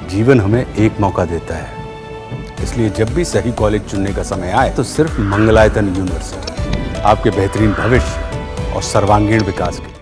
जीवन हमें एक मौका देता है, इसलिए जब भी सही कॉलेज चुनने का समय आए तो सिर्फ मंगलायतन यूनिवर्सिटी आपके बेहतरीन भविष्य और सर्वांगीण विकास के लिए।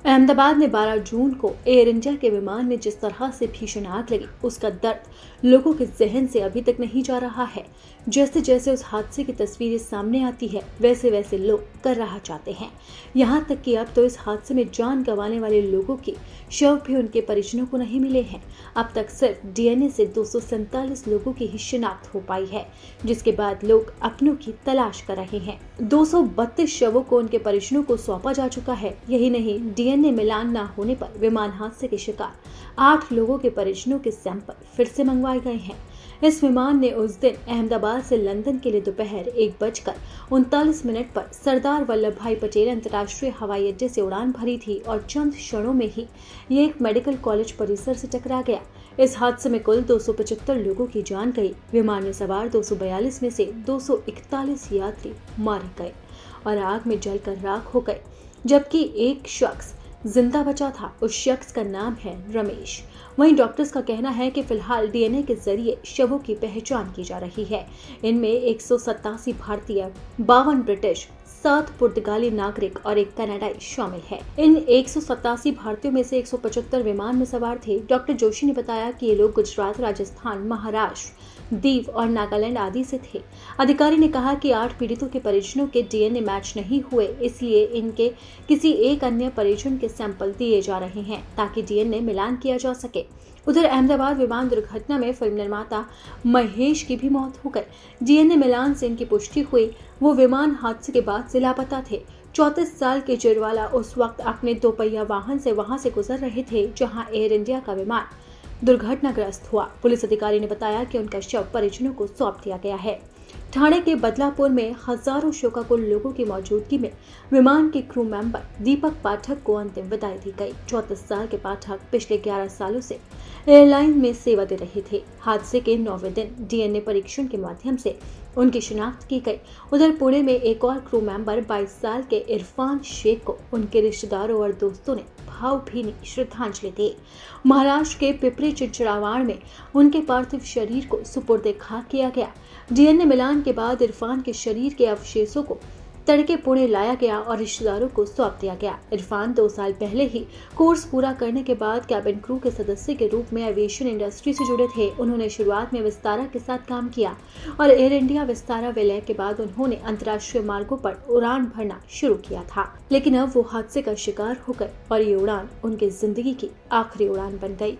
अहमदाबाद में 12 जून को एयर इंडिया के विमान में जिस तरह से भीषण आग लगी, उसका दर्द लोगों के जहन से अभी तक नहीं जा रहा है। जैसे जैसे उस हादसे की तस्वीरें सामने आती है, वैसे वैसे लोग कर रहा चाहते हैं। यहाँ तक कि अब तो इस हादसे में जान गंवाने वाले लोगों के शव भी उनके परिजनों को नहीं मिले हैं। अब तक सिर्फ डीएनए से 247 लोगों की ही शिनाख्त हो पाई है, जिसके बाद लोग अपनों की तलाश कर रहे हैं। 232 शवों को उनके परिजनों को सौंपा जा चुका है। यही नहीं, डीएनए मिलान न होने पर विमान हादसे के शिकार 8 लोगों के परिजनों के सैंपल फिर से मंगवाए गए हैं। इस विमान ने उस दिन अहमदाबाद से लंदन के लिए दोपहर 1:39 पर सरदार वल्लभ भाई पटेल अंतर्राष्ट्रीय हवाई अड्डे से उड़ान भरी थी और चंद क्षणों में ही ये एक मेडिकल कॉलेज परिसर से टकरा गया। इस हादसे में कुल 275 लोगों की जान गई। विमान में सवार 242 में से 241 यात्री मारे गए और आग में जलकर राख हो गए, जबकि एक शख्स जिंदा बचा था। उस शख्स का नाम है रमेश। वहीं डॉक्टर्स का कहना है कि फिलहाल डीएनए के जरिए शवों की पहचान की जा रही है। इनमें 187 भारतीय, 52 ब्रिटिश, 7 पुर्तगाली नागरिक और एक कनाडाई शामिल है। इन 187 भारतीयों में से 175 विमान में सवार थे। डॉक्टर जोशी ने बताया कि ये लोग गुजरात, राजस्थान, महाराष्ट्र, दीव और नागालैंड आदि से थे। अधिकारी ने कहा कि 8 पीड़ितों के परिजनों के डीएनए मैच नहीं हुए, इसलिए इनके किसी एक अन्य परिजन के सैंपल दिए जा रहे हैं ताकि डीएनए मिलान किया जा सके। उधर अहमदाबाद विमान दुर्घटना में फिल्म निर्माता महेश की भी मौत हो गई। डीएनए मिलान से इनकी पुष्टि हुई। वो विमान हादसे के बाद से लापता थे। 34 साल के चिरवाला उस वक्त अपने 2 पहिया वाहन से वहां से गुजर रहे थे जहां एयर इंडिया का विमान दुर्घटनाग्रस्त हुआ। पुलिस अधिकारी ने बताया कि उनका शव परिजनों को सौंप दिया गया है। ठाणे के बदलापुर में हजारों शोकाकुल लोगों की मौजूदगी में विमान के क्रू मेंबर दीपक पाठक को अंतिम विदाई दी गई। 34 साल के पाठक पिछले 11 सालों से एयरलाइन में सेवा दे रहे थे। हादसे के 9वें दिन डीएनए परीक्षण के माध्यम से उनकी शिनाख्त की गई। उधर पुणे में एक और क्रू मेंबर 22 साल के इरफान शेख को उनके रिश्तेदारों और दोस्तों ने भावभीनी श्रद्धांजलि दी। महाराष्ट्र के पिपरी चिंचड़ावाड़ में उनके पार्थिव शरीर को सुपुर्द खाक किया गया। डीएनए मिलान के बाद इरफान के शरीर के अवशेषों को तड़के पुणे लाया गया और रिश्तेदारों को सौंप दिया गया। इरफान 2 साल पहले ही कोर्स पूरा करने के बाद कैबिन क्रू के सदस्य के रूप में एविएशन इंडस्ट्री से जुड़े थे। उन्होंने शुरुआत में विस्तारा के साथ काम किया और एयर इंडिया विस्तारा विलय के बाद उन्होंने अंतर्राष्ट्रीय मार्गों पर उड़ान भरना शुरू किया था, लेकिन अब वो हादसे का शिकार हो गए और ये उड़ान उनकी जिंदगी की आखिरी उड़ान बन गई।